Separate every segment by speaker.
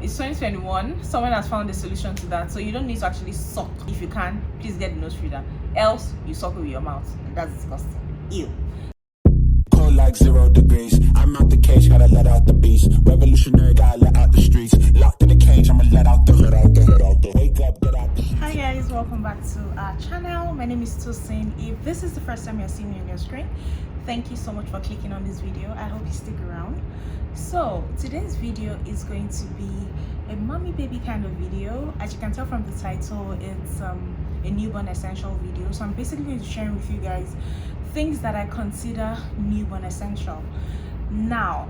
Speaker 1: It's 2021. Someone has found a solution to that, so you don't need to actually suck. If you can, please get the nose Frida. Else you suck with your mouth, and that's disgusting. Ew.
Speaker 2: Cold like 0 degrees. I'm out the cage, gotta let out the beast. Revolutionary, gotta let out the streets. Locked in the cage, I'ma let out the wake up, get out the
Speaker 1: Hi guys, welcome back to our channel. My name is Tosin. If this is the first time you're seeing me on your screen, thank you so much for clicking on this video. I hope you stick around. So today's video is going to be a mommy baby kind of video. As you can tell from the title, it's a newborn essential video. So I'm basically going to share with you guys things that I consider newborn essential. Now,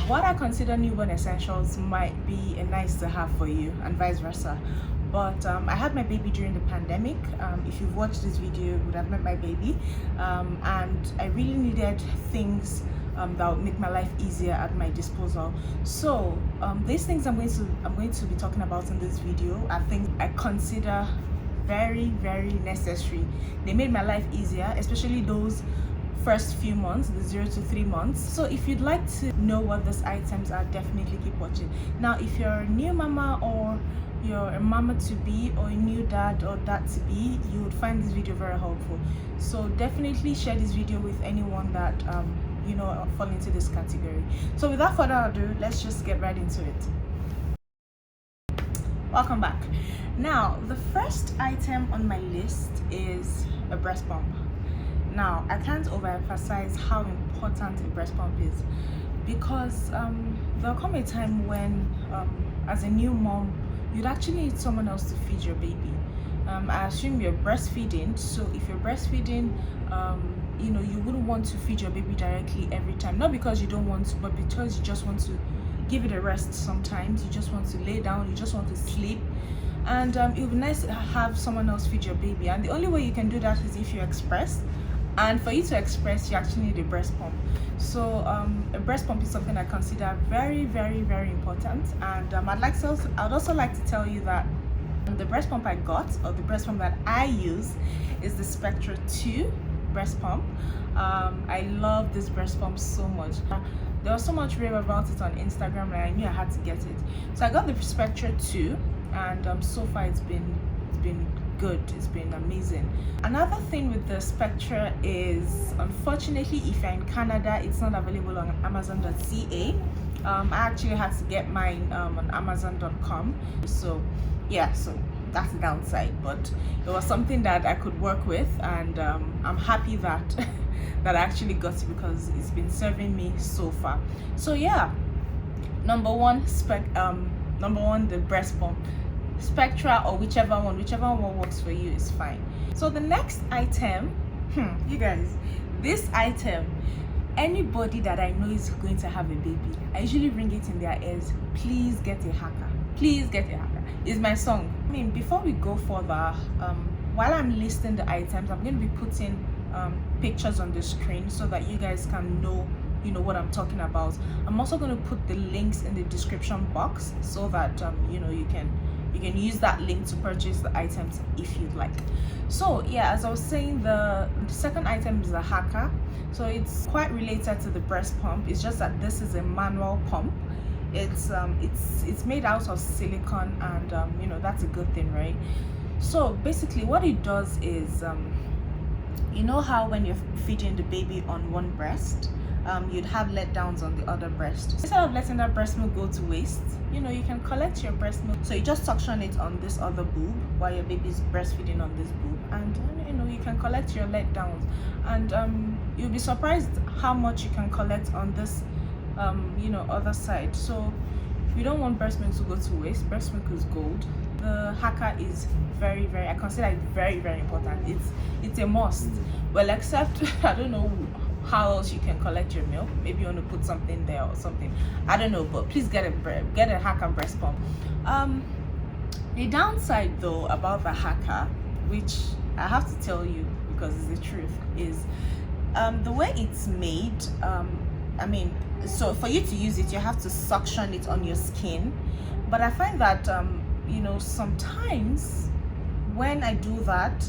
Speaker 1: what I consider newborn essentials might be a nice to have for you and vice versa. But I had my baby during the pandemic. If you've watched this video, you would have met my baby. And I really needed things that would make my life easier at my disposal. So these things I'm going to be talking about in this video are things I consider very necessary. They made my life easier, especially those first few months, the 0 to 3 months. So if you'd like to know what these items are, definitely keep watching. Now, if you're a new mama or you're a mama to be or a new dad or dad to be, you would find this video very helpful. So definitely share this video with anyone that you know fall into this category. So without further ado, let's just get right into it. Welcome back. Now, the first item on my list is a breast pump. Now, I can't overemphasize how important a breast pump is, because there'll come a time when as a new mom, you'd actually need someone else to feed your baby. I assume you're breastfeeding, so if you're breastfeeding, you know, you wouldn't want to feed your baby directly every time, not because you don't want to, but because you just want to give it a rest. Sometimes you just want to lay down, you just want to sleep, and it would be nice to have someone else feed your baby. And the only way you can do that is if you express, and for you to express, you actually need a breast pump. So a breast pump is something I consider very important. And I'd also like to tell you that the breast pump I got, or the breast pump that I use, is the Spectra 2 breast pump. I love this breast pump so much. There was so much rave about it on Instagram, and I knew I had to get it. So I got the Spectra 2, and so far it's been good. It's been amazing. Another thing with the Spectra is, unfortunately, if you're in Canada, it's not available on Amazon.ca. I actually had to get mine on Amazon.com. So yeah, so that's the downside, but it was something that I could work with, and I'm happy that that I actually got it, because it's been serving me so far. So yeah, number one, the breast pump. Spectra, or whichever one works for you is fine. So the next item, you guys, this item, anybody that I know is going to have a baby, I usually ring it in their ears: please get a Haakaa, please get a Haakaa. It's my song. I mean, before we go further, while I'm listing the items, I'm going to be putting pictures on the screen so that you guys can know what I'm talking about. I'm also going to put the links in the description box so that you know, you can use that link to purchase the items if you'd like. So yeah, as I was saying, the second item is a Haakaa. So it's quite related to the breast pump. It's just that this is a manual pump. It's made out of silicone, and you know, that's a good thing, right? So basically what it does is, you know how when you're feeding the baby on one breast, you'd have letdowns on the other breast. Instead of letting that breast milk go to waste, you know, you can collect your breast milk. So you just suction it on this other boob while your baby's breastfeeding on this boob, and you know, you can collect your letdowns, and you'll be surprised how much you can collect on this you know, other side. So we don't want breast milk to go to waste. Breast milk is gold. The Haakaa is very I consider it very important. It's a must. Well, except I don't know how else you can collect your milk. Maybe you want to put something there or something, I don't know, but please get a Haakaa breast pump. The downside though about the Haakaa, which I have to tell you because it's the truth, is the way it's made. I mean, so for you to use it, you have to suction it on your skin, but I find that you know, sometimes when I do that,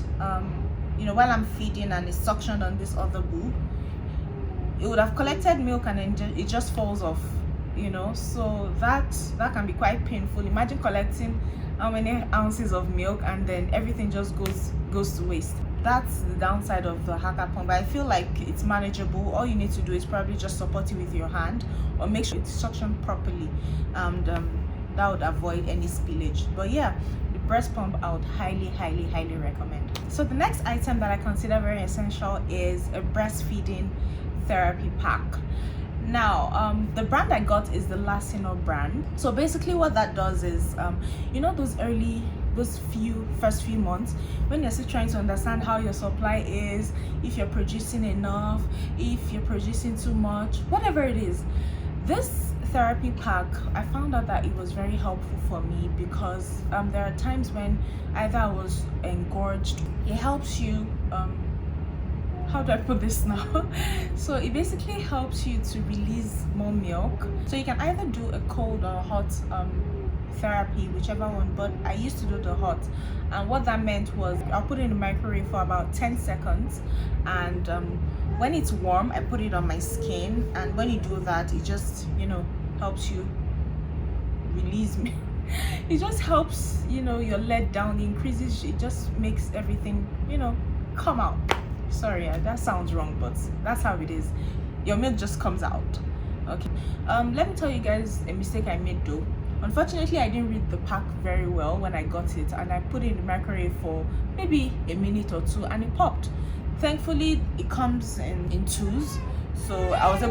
Speaker 1: you know, while I'm feeding and it's suctioned on this other boob, it would have collected milk and then it just falls off you know, so that can be quite painful. Imagine collecting how many ounces of milk and then everything just goes to waste. That's the downside of the Haakaa pump, but I feel like it's manageable. All you need to do is probably just support it with your hand or make sure it's suctioned properly, and that would avoid any spillage. But yeah, the breast pump I would highly recommend. So the next item that I consider very essential is a breastfeeding therapy pack. Now the brand I got is the Lasinoh brand. So basically what that does is you know, those first few months when you're still trying to understand how your supply is, if you're producing enough, if you're producing too much, whatever it is, this therapy pack, I found out that it was very helpful for me because there are times when either I was engorged. It helps you how do I put this now? So it basically helps you to release more milk. So you can either do a cold or hot therapy, whichever one, but I used to do the hot, and what that meant was I'll put it in the microwave for about 10 seconds, and when it's warm I put it on my skin, and when you do that it just, you know, helps you release milk. It just helps, you know, your let down, increases, it just makes everything, you know, come out. Sorry, that sounds wrong, but that's how it is. Your milk just comes out. Okay, let me tell you guys a mistake I made though. Unfortunately, I didn't read the pack very well when I got it, and I put it in the microwave for maybe a minute or two and it popped. Thankfully it comes in twos, so I was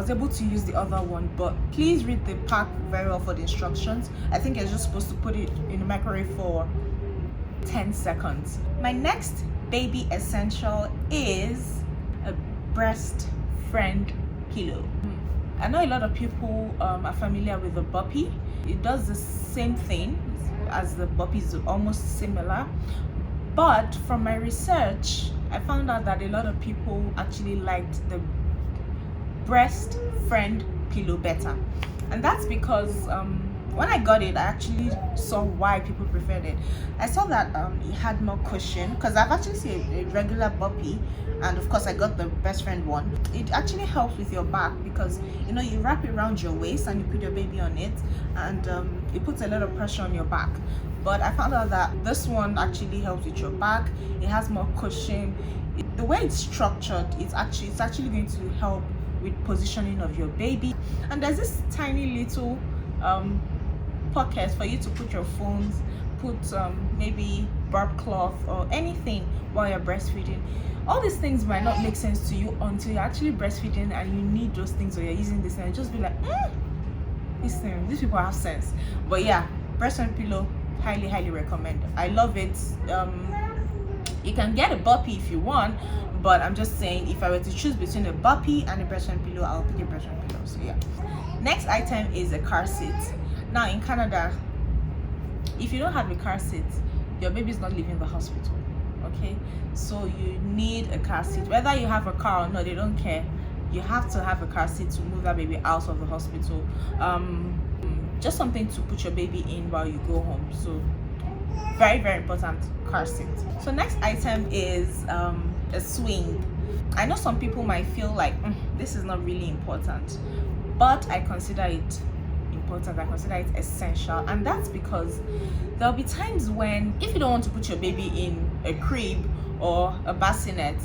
Speaker 1: able to use the other one. But please read the pack very well for the instructions. I think you're just supposed to put it in the microwave for 10 seconds. My next baby essential is a breast friend pillow. I know a lot of people are familiar with the Boppy. It does the same thing as the Boppy, is almost similar, but from my research I found out that a lot of people actually liked the breast friend pillow better, and that's because when I got it I actually saw why people preferred it. I saw that it had more cushion, because I've actually seen a regular Boppy, and of course I got the best friend one. It actually helps with your back because, you know, you wrap it around your waist and you put your baby on it, and it puts a lot of pressure on your back. But I found out that this one actually helps with your back. It has more cushion. The way it's structured, it's actually going to help with positioning of your baby. And there's this tiny little pocket for you to put your phones, put maybe barb cloth or anything while you're breastfeeding. All these things might not make sense to you until you're actually breastfeeding and you need those things, or you're using this and just be like, these people have sense. But yeah, breast friend pillow, highly recommend. I love it. You can get a Boppy if you want, but I'm just saying, if I were to choose between a Boppy and a breast friend pillow, I'll pick a breast friend pillow. So yeah. Next item is a car seat. Now in Canada, if you don't have a car seat, your baby is not leaving the hospital. Okay, so you need a car seat. Whether you have a car or not, they don't care. You have to have a car seat to move that baby out of the hospital. Just something to put your baby in while you go home. So very important, car seat. So next item is a swing. I know some people might feel like this is not really important, but I consider it important. I consider it essential, and that's because there'll be times when, if you don't want to put your baby in a crib or a bassinet,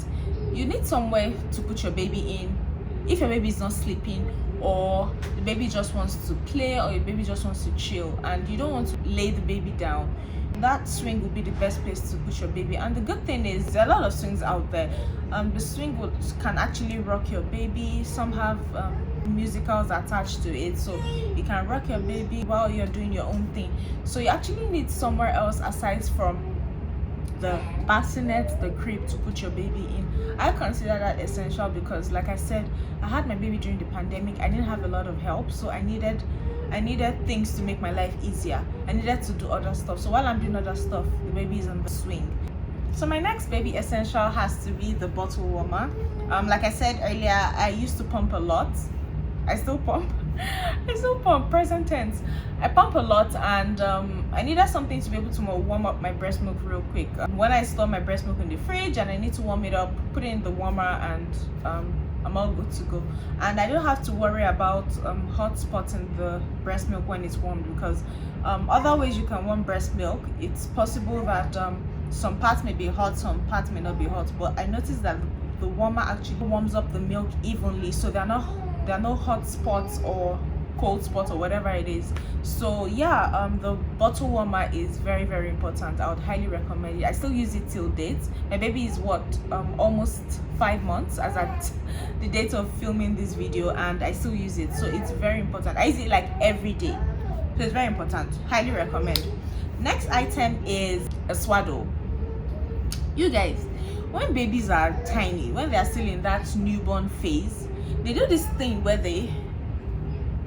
Speaker 1: you need somewhere to put your baby in if your baby is not sleeping, or the baby just wants to play, or your baby just wants to chill and you don't want to lay the baby down. That swing will be the best place to put your baby. And the good thing is there are a lot of swings out there. The swing can actually rock your baby. Some have musicals attached to it, so you can rock your baby while you're doing your own thing. So you actually need somewhere else aside from the bassinet, the crib, to put your baby in. I consider that essential because, like I said, I had my baby during the pandemic. I didn't have a lot of help, so I needed things to make my life easier. I needed to do other stuff. So while I'm doing other stuff, the baby is on the swing. So my next baby essential has to be the bottle warmer. Like I said earlier, I used to pump a lot. I still pump, present tense. I pump a lot, and I needed something to be able to warm up my breast milk real quick. When I store my breast milk in the fridge and I need to warm it up, put it in the warmer and I'm all good to go. And I don't have to worry about hot spots in the breast milk when it's warmed, because other ways you can warm breast milk, it's possible that some parts may be hot, some parts may not be hot, but I noticed that the warmer actually warms up the milk evenly, so there are no hot spots or cold spots or whatever it is. So yeah, the bottle warmer is very, very important. I would highly recommend it. I still use it till date. My baby is what, almost 5 months as at the date of filming this video, and I still use it. So it's very important. I use it like every day, so it's very important. Highly recommend. Next item is a swaddle. You guys, when babies are tiny, when they are still in that newborn phase, they do this thing where they,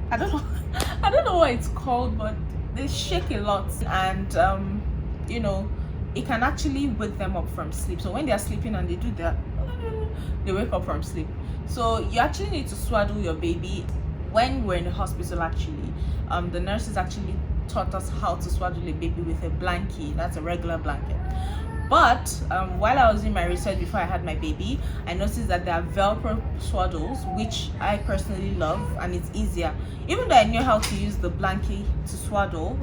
Speaker 1: I don't know what it's called, but they shake a lot, and you know, it can actually wake them up from sleep. So when they are sleeping and they do that, they wake up from sleep. So you actually need to swaddle your baby. When we're in the hospital, actually, the nurses actually taught us how to swaddle a baby with a blankie. That's a regular blanket. But while I was in my research before I had my baby, I noticed that there are Velcro Swaddles, which I personally love, and it's easier. Even though I knew how to use the blanket to swaddle,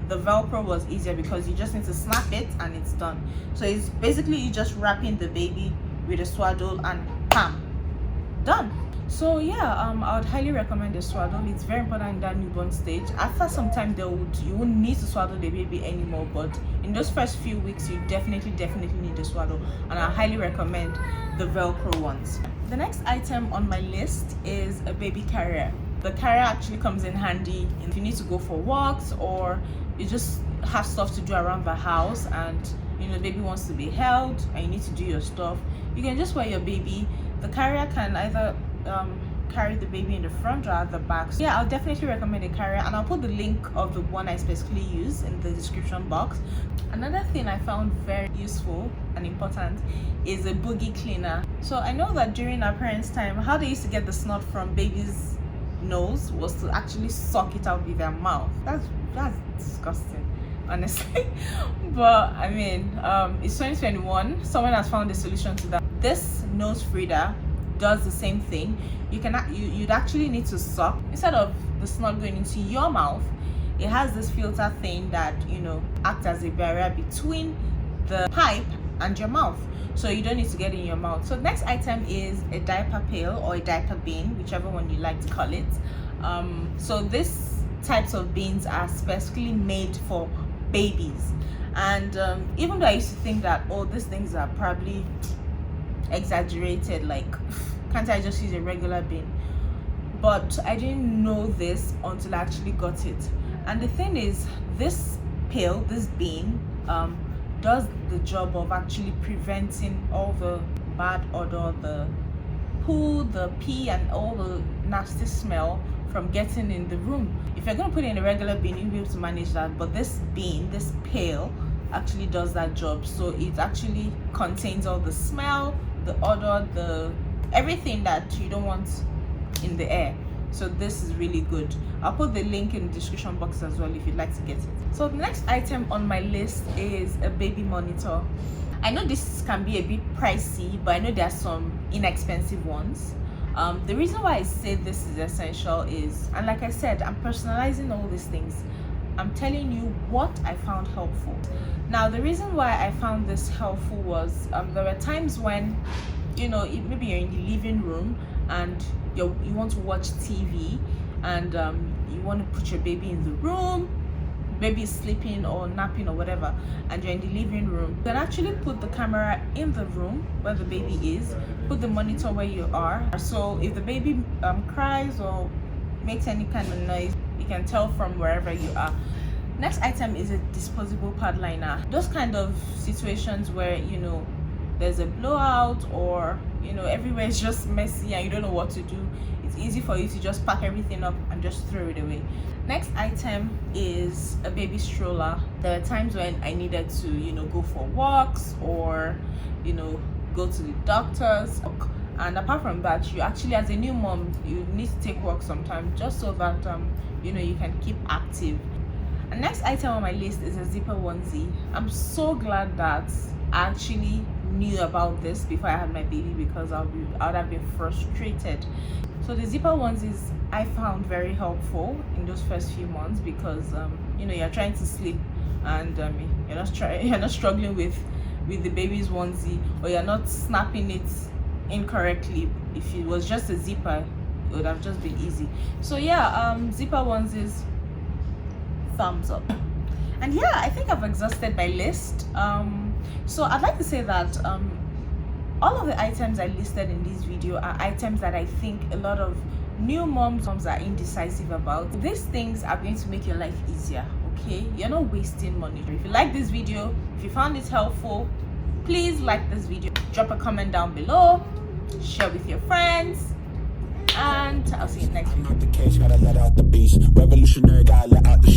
Speaker 1: the Velcro was easier because you just need to snap it and it's done. So it's basically you just wrapping the baby with a swaddle and bam, done. So yeah, I would highly recommend the swaddle. It's very important in that newborn stage. After some time, you won't need to swaddle the baby anymore, but in those first few weeks, you definitely need a swaddle, and I highly recommend the Velcro ones. The next item on my list is a baby carrier. The carrier actually comes in handy if you need to go for walks, or you just have stuff to do around the house, and you know, the baby wants to be held and you need to do your stuff. You can just wear your baby. The carrier can either carry the baby in the front or at the back. So yeah, I'll definitely recommend a carrier, and I'll put the link of the one I specifically use in the description box. Another thing I found very useful and important is a boogie cleaner. So I know that during our parents' time, how they used to get the snot from babies' nose was to actually suck it out with their mouth. That's disgusting, honestly. But I mean, it's 2021. Someone has found a solution to that. This nose Frida does the same thing. You'd actually need to suck. Instead of the snot going into your mouth, it has this filter thing that, you know, acts as a barrier between the pipe and your mouth, so you don't need to get it in your mouth. So next item is a diaper pail or a diaper bin, whichever one you like to call it. So these types of bins are specifically made for babies, and even though I used to think that, oh, these things are probably exaggerated, like, can't I just use a regular bin? But I didn't know this until I actually got it. And the thing is, this pail, this bin, does the job of actually preventing all the bad odor, the poo, the pee, and all the nasty smell from getting in the room. If you're going to put it in a regular bin, you'll be able to manage that, but this bin, this pail, actually does that job. So it actually contains all the smell, the odor, the everything that you don't want in the air. So this is really good. I'll put the link in the description box as well if you'd like to get it. So the next item on my list is a baby monitor. I know this can be a bit pricey, but I know there are some inexpensive ones. The reason why I say this is essential is, and like I said, I'm personalizing all these things. I'm telling you what I found helpful. Now, the reason why I found this helpful was there were times when, you know, maybe you're in the living room and you want to watch TV, and you want to put your baby in the room, baby is sleeping or napping or whatever, and you're in the living room. You can actually put the camera in the room where the baby is, put the monitor where you are. So if the baby cries or makes any kind of noise, you can tell from wherever you are. Next item is a disposable pad liner. Those kind of situations where, you know, there's a blowout, or you know, everywhere is just messy and you don't know what to do, it's easy for you to just pack everything up and just throw it away. Next item is a baby stroller. There are times when I needed to, you know, go for walks, or you know, go to the doctors, and apart from that, you actually, as a new mom, you need to take walks sometimes, just so that you know, you can keep active. And next item on my list is a zipper onesie. I'm so glad that I actually knew about this before I had my baby, because I would have been frustrated. So the zipper onesies I found very helpful in those first few months, because you know, you're trying to sleep and you're not struggling with the baby's onesie, or you're not snapping it incorrectly. If it was just a zipper, it would have just been easy. So yeah, zipper onesies, thumbs up. And yeah, I think I've exhausted my list. So I'd like to say that all of the items I listed in this video are items that I think a lot of new moms are indecisive about. These things are going to make your life easier, okay? You're not wasting money. If you like this video, if you found it helpful, please like this video, drop a comment down below, share with your friends, and I'll see you next time.
Speaker 2: I'm out the cage, gotta let out the beast. Revolutionary, gotta let out the